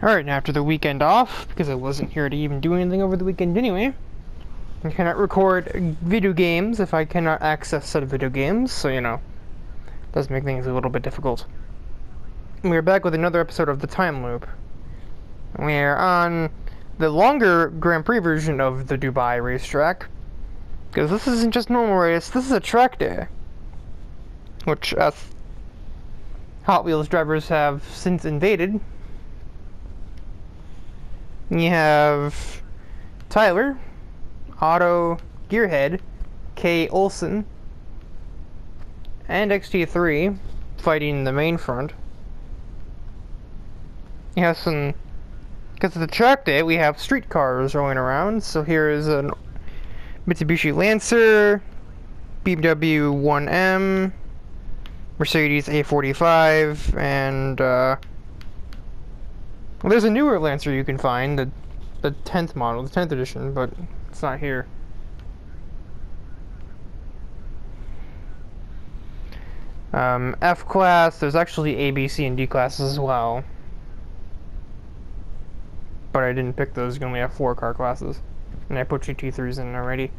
Alright, now after the weekend off, because I wasn't here to even do anything over the weekend anyway, I cannot record video games if I cannot access said video games, so it does make things a little bit difficult. We're back with another episode of The Time Loop. We're on the longer Grand Prix version of the Dubai racetrack, because this isn't just normal race, this is a track day, which Hot Wheels drivers have since invaded. You have Tyler, Otto, Gearhead, Kay Olsen, and XT3 fighting the main front. You have some, because of the track day, we have street cars rolling around. So here is a Mitsubishi Lancer, BMW 1M, Mercedes A45, and well, there's a newer Lancer you can find, the 10th model, the 10th edition, but it's not here. F class, there's actually A, B, C, and D classes as well. But I didn't pick those, you only have 4 car classes. And I put GT3s in already.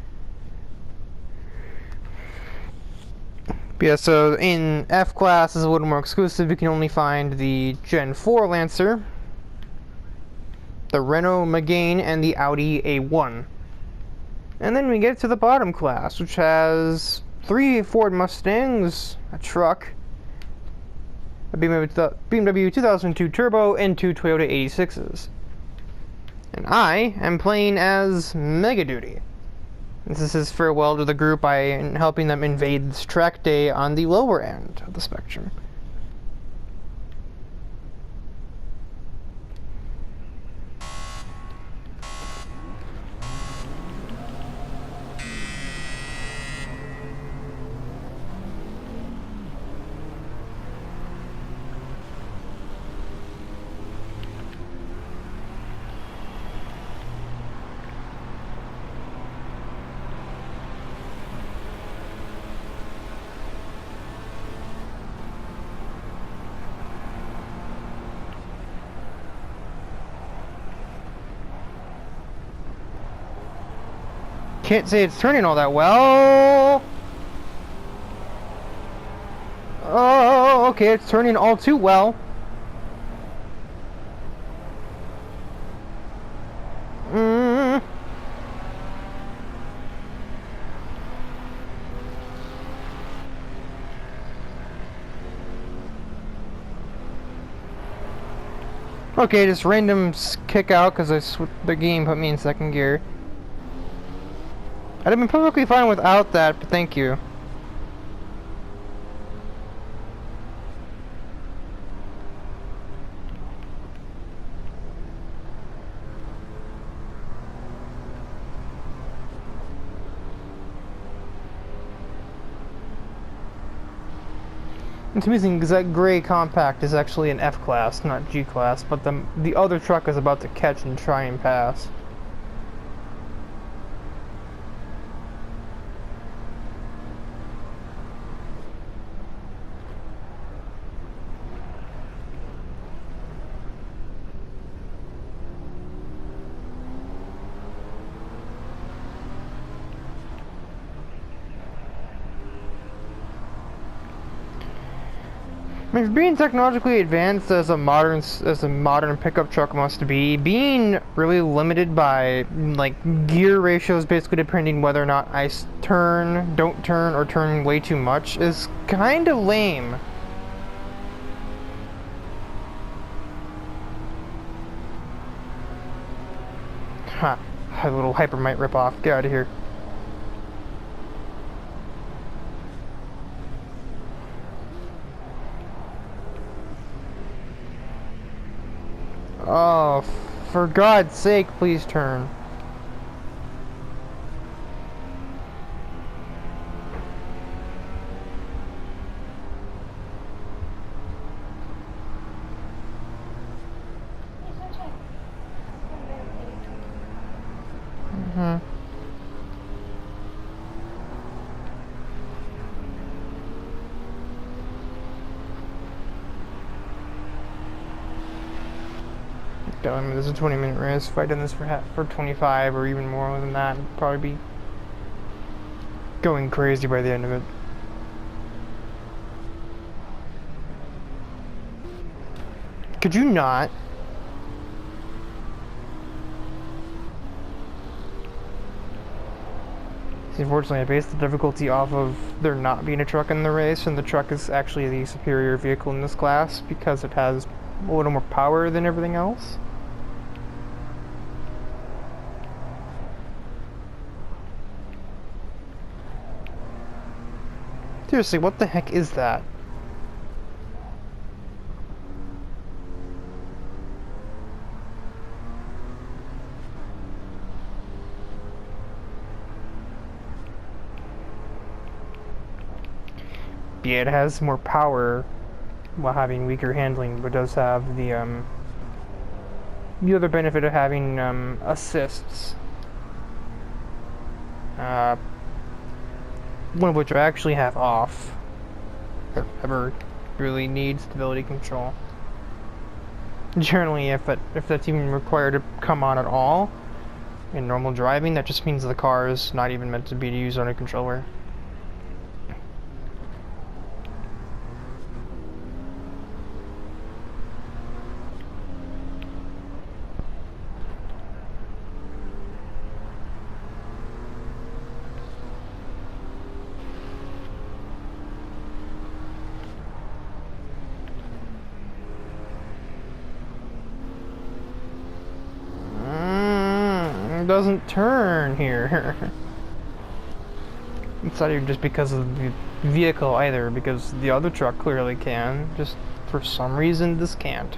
But yeah, so in F class is a little more exclusive, you can only find the Gen 4 Lancer, the Renault Megane, and the Audi A1. And then we get to the bottom class, which has 3 Ford Mustangs, a truck, a BMW 2002 Turbo, and 2 Toyota 86s. And I am playing as Mega Duty. This is farewell to the group by helping them invade this track day on the lower end of the spectrum. Can't say it's turning all that well. Oh, okay, it's turning all too well. Okay, just random kick out because the game put me in second gear. I'd have been perfectly fine without that, but thank you. It's amusing because that gray compact is actually an F class, not G class, but the other truck is about to catch and try and pass. I mean, being technologically advanced as a modern pickup truck must be, being really limited by like gear ratios, basically depending whether or not I turn, don't turn, or turn way too much, is kind of lame. Ha! A little Hypermite ripoff. Get out of here. Oh, for God's sake, please turn. telling me this is a 20-minute race. If I'd done this for 25 or even more than that, I'd probably be going crazy by the end of it. Could you not? See, unfortunately, I based the difficulty off of there not being a truck in the race, and the truck is actually the superior vehicle in this class because it has a little more power than everything else. Seriously, what the heck is that? Yeah, it has more power while having weaker handling, but does have the other benefit of having assists. One of which I actually have off. If I ever really need stability control. Generally, if that's even required to come on at all in normal driving, that just means the car is not even meant to be used on a controller. Doesn't turn here. It's not even just because of the vehicle either, because the other truck clearly can. Just for some reason, this can't.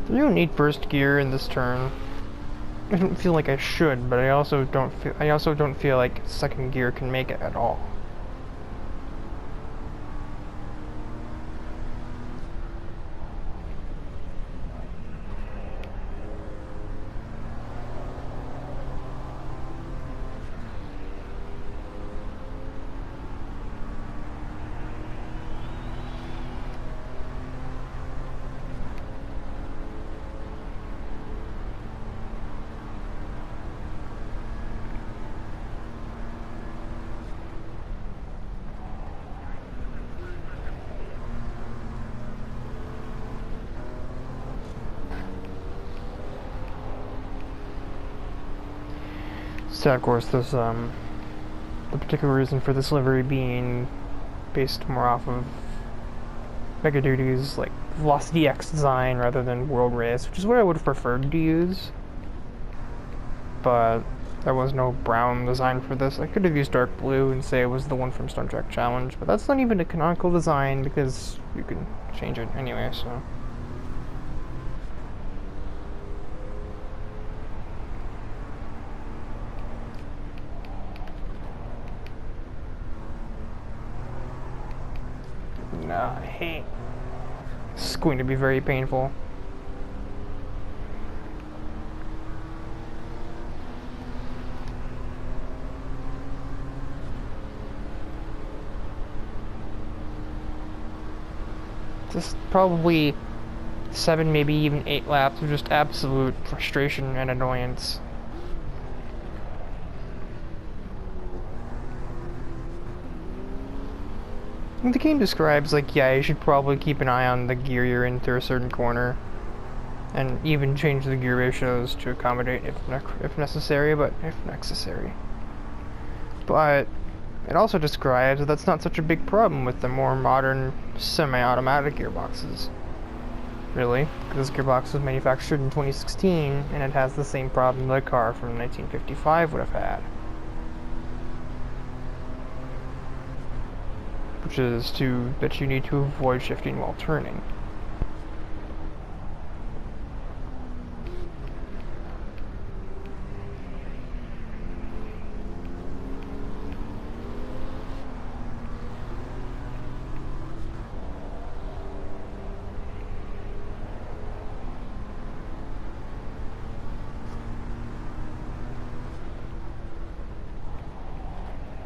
I don't need first gear in this turn. I don't feel like I should, but I also don't feel like second gear can make it at all. So of course there's the particular reason for this livery being based more off of Mega Duty's like Velocity X design rather than World Race, which is what I would have preferred to use. But there was no brown design for this. I could have used dark blue and say it was the one from Star Trek Challenge, but that's not even a canonical design because you can change it anyway, so. No, I hate. It's going to be very painful. Just probably 7, maybe even 8 laps of just absolute frustration and annoyance. The game describes, like, yeah, you should probably keep an eye on the gear you're in through a certain corner, and even change the gear ratios to accommodate if necessary, but if necessary. But it also describes that that's not such a big problem with the more modern semi-automatic gearboxes. Really, because this gearbox was manufactured in 2016, and it has the same problem that a car from 1955 would have had. Which is that you need to avoid shifting while turning.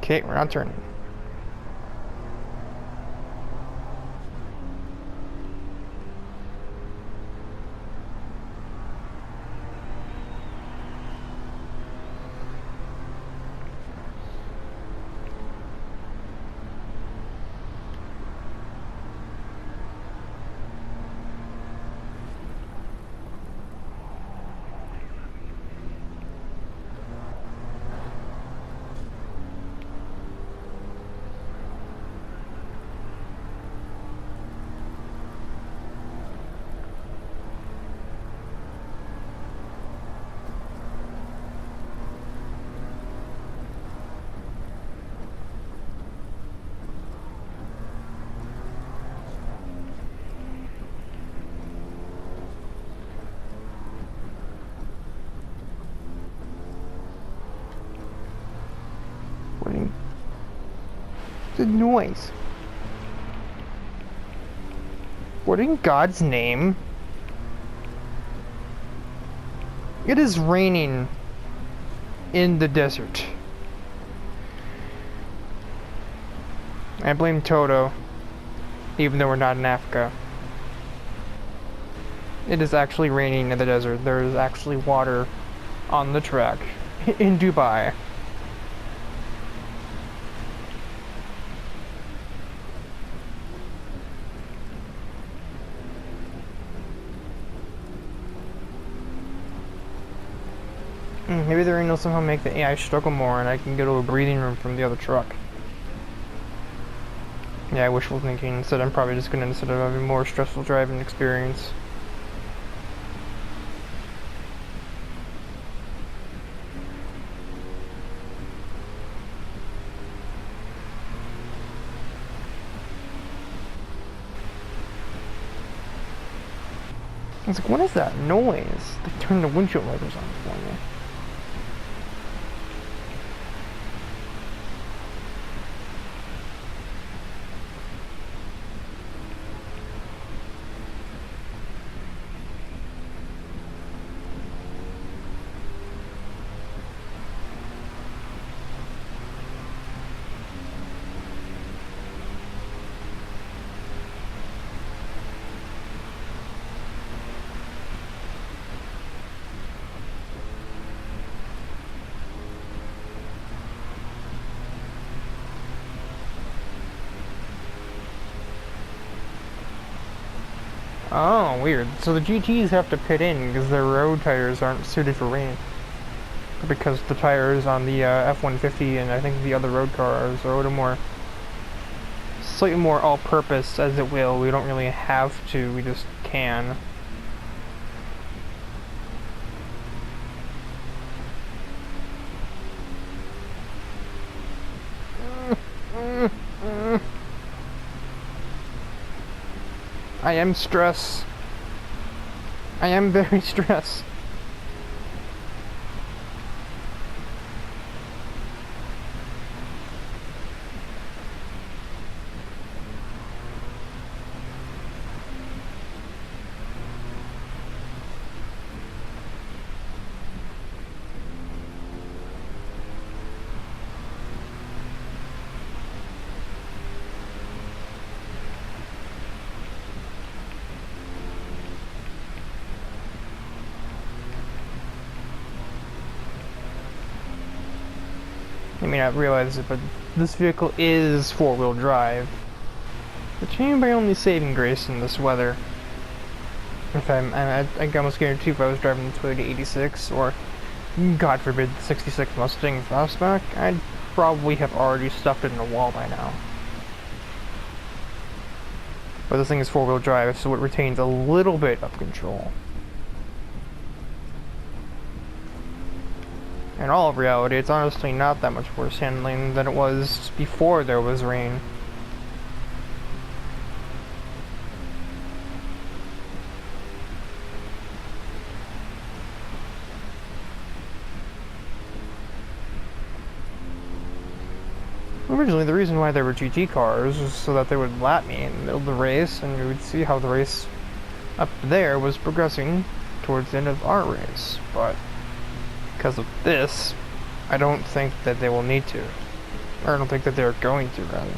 Okay, we're not turning. What in the noise? What in God's name? It is raining in the desert. I blame Toto, even though we're not in Africa. It is actually raining in the desert. There is actually water on the track in Dubai. Maybe the rain will somehow make the AI struggle more and I can go to a breathing room from the other truck. Yeah, wishful thinking. Instead, I'm probably just gonna, instead of having a more stressful driving experience. I was like, what is that noise? They turned the windshield wipers on for me. Oh, weird. So the GTs have to pit in because their road tires aren't suited for rain. Because the tires on the F-150 and I think the other road cars are a little more, slightly more all-purpose, as it will. We don't really have to, we just can. I am stressed. I am very stressed. You may not realize it, but this vehicle is four-wheel drive, which may be my only saving grace in this weather. If I almost guarantee if I was driving the Toyota 86 or, God forbid, the 66 Mustang Fastback, I'd probably have already stuffed it in a wall by now. But this thing is four-wheel drive, so it retains a little bit of control. In all of reality, it's honestly not that much worse handling than it was before there was rain. Originally, the reason why there were GT cars was so that they would lap me in the middle of the race, and we would see how the race up there was progressing towards the end of our race. But because of this, I don't think that they will need to. Or I don't think that they're going to, rather.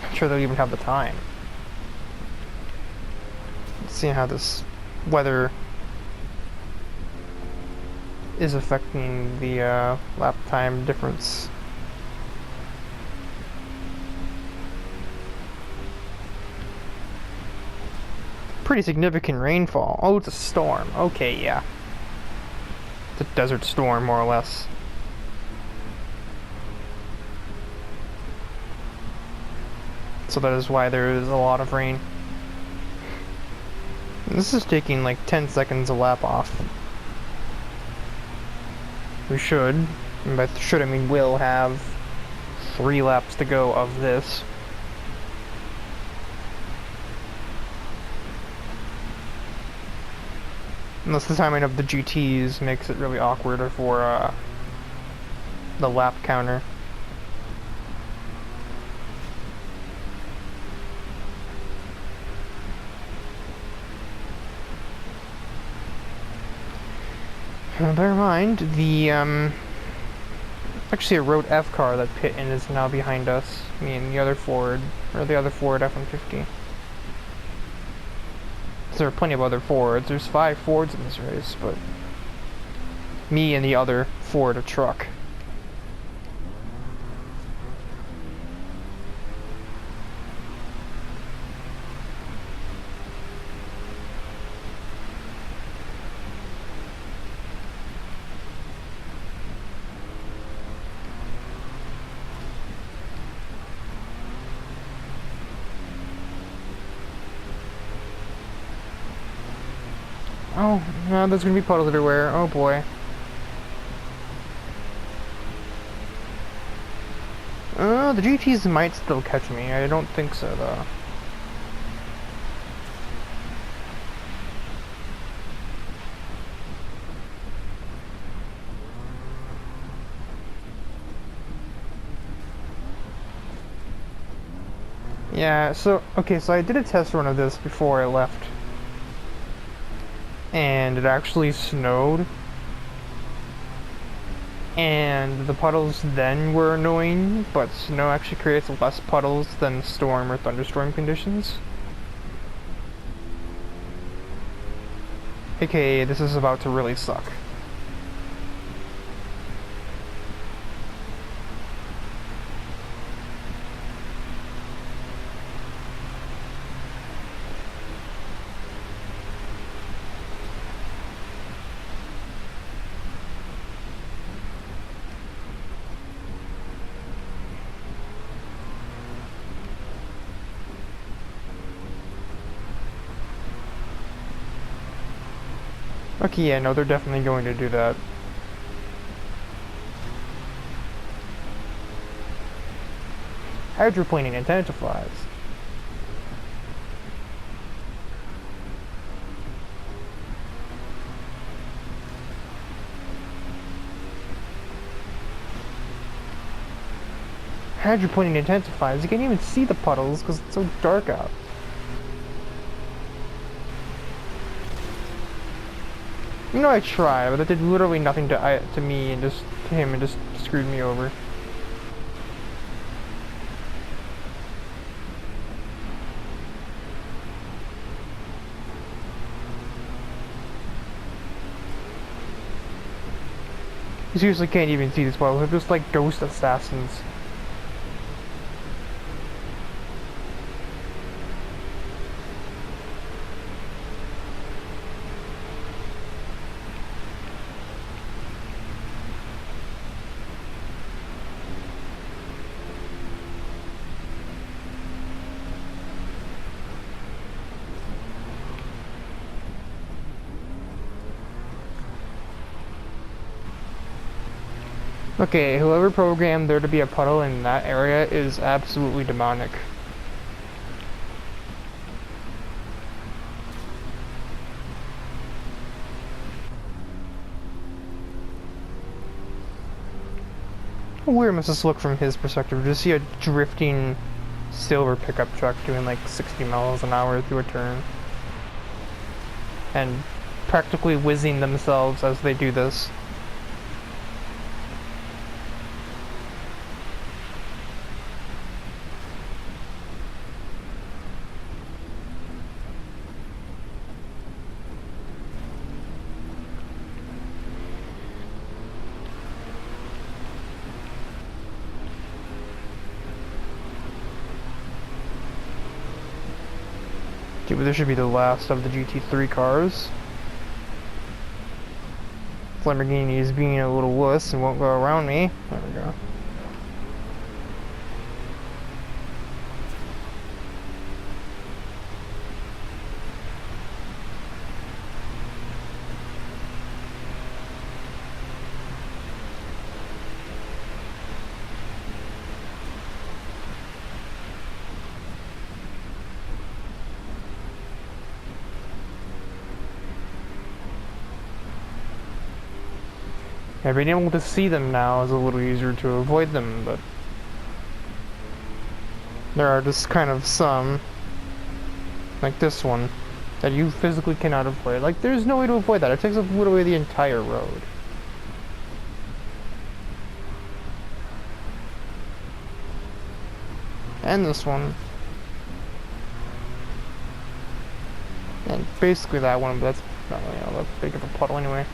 I'm sure they'll even have the time. Let's see how this weather is affecting the lap time difference. Pretty significant rainfall. Oh, it's a storm. Okay, yeah. It's a desert storm, more or less. So that is why there is a lot of rain. This is taking like 10 seconds a lap off. We should, and by should I mean will, have 3 laps to go of this. Unless the timing of the GTs makes it really awkward for the lap counter. Never mind, the, actually a Road F car that pit in is now behind us. Me and the other Ford, or the other Ford F-150. There are plenty of other Fords. There's 5 Fords in this race, but me and the other Ford a truck. Oh, no, there's gonna be puddles everywhere. Oh boy. The GTs might still catch me. I don't think so, though. Yeah, so, okay, so I did a test run of this before I left. And it actually snowed. And the puddles then were annoying, but snow actually creates less puddles than storm or thunderstorm conditions. AKA, this is about to really suck. Okay, yeah, no, they're definitely going to do that. Hydroplaning intensifies. Hydroplaning intensifies. You can't even see the puddles because it's so dark out. You know, I try, but it did literally nothing to me and just to him and just screwed me over. You seriously can't even see these puddles. They're just like ghost assassins. Okay, whoever programmed there to be a puddle in that area is absolutely demonic. How weird must this look from his perspective? To see a drifting silver pickup truck doing like 60 miles an hour through a turn. And practically whizzing themselves as they do this. believe this should be the last of the GT3 cars. Lamborghini is being a little wuss and won't go around me. There we go. Yeah, being able to see them now is a little easier to avoid them, but there are just kind of some, like this one, that you physically cannot avoid. Like, there's no way to avoid that. It takes up literally the entire road. And this one. And basically that one, but that's not really that big of a puddle anyway.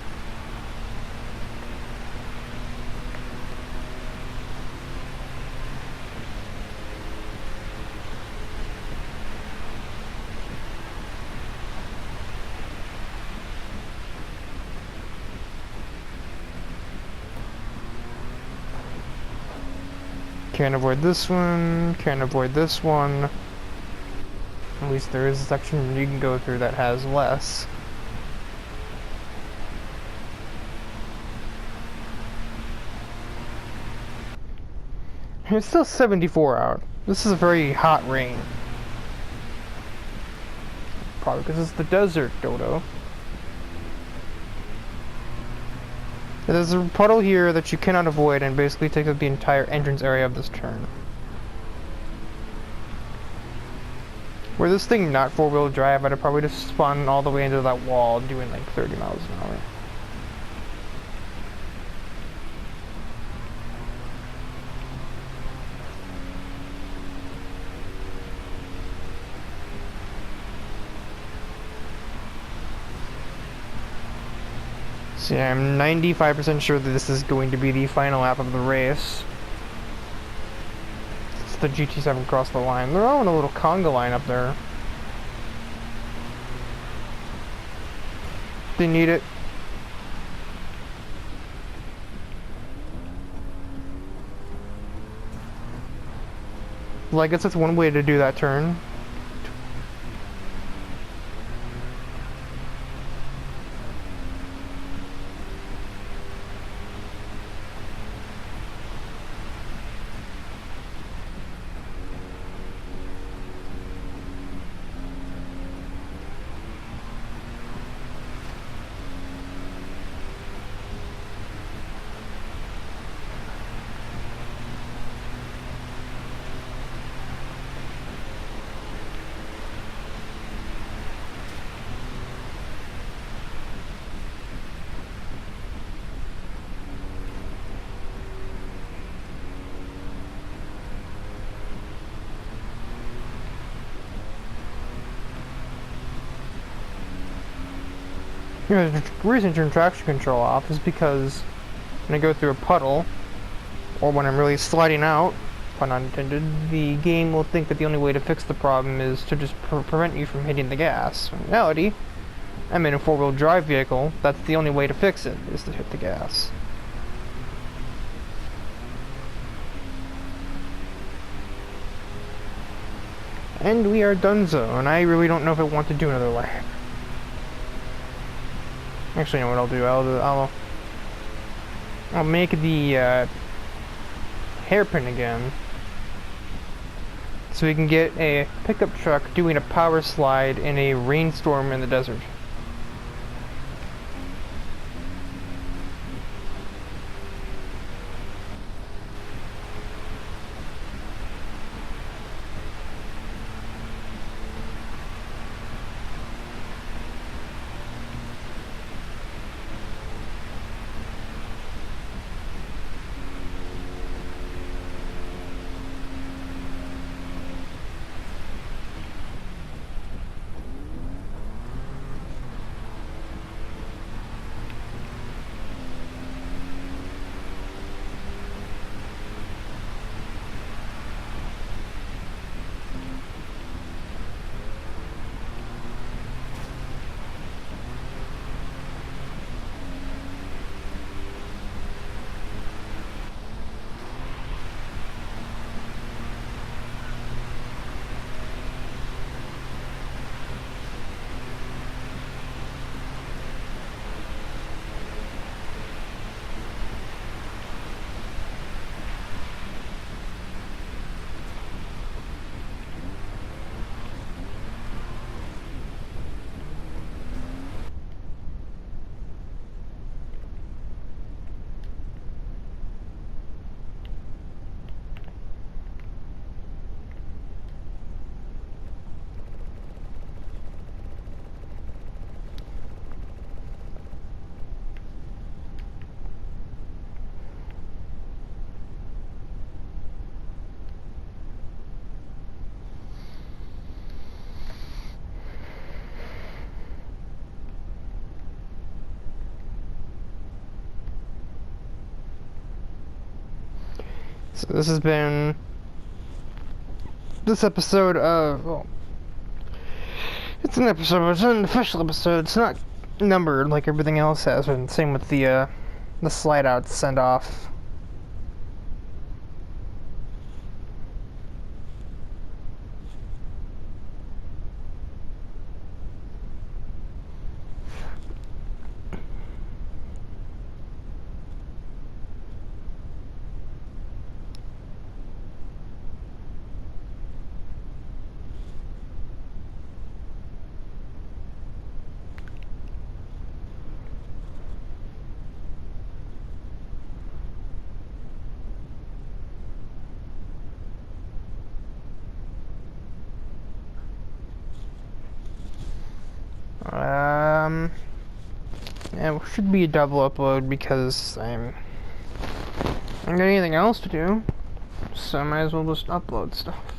Can't avoid this one, can't avoid this one. At least there is a section you can go through that has less. It's still 74 out. This is a very hot rain. Probably because it's the desert, Dodo. There's a puddle here that you cannot avoid and basically takes up the entire entrance area of this turn. Were this thing not four-wheel drive, I'd have probably just spun all the way into that wall doing like 30 miles an hour. So yeah, I'm 95% sure that this is going to be the final lap of the race. It's the GT7 crossed the line. They're all in a little conga line up there. They need it. Well, I guess that's one way to do that turn. You know, the reason to turn traction control off is because when I go through a puddle, or when I'm really sliding out, pun not intended, the game will think that the only way to fix the problem is to just prevent you from hitting the gas. In reality, I'm in a four-wheel drive vehicle. That's the only way to fix it, is to hit the gas. And we are donezo, and I really don't know if I want to do another lap. Actually, you know what I'll do? I'll make the hairpin again, so we can get a pickup truck doing a power slide in a rainstorm in the desert. So this has been this episode of, well, it's an episode, but it's not an official episode. It's not numbered like everything else has been. Same with the slide out send off. And it should be a double upload because I'm not got anything else to do, so I might as well just upload stuff.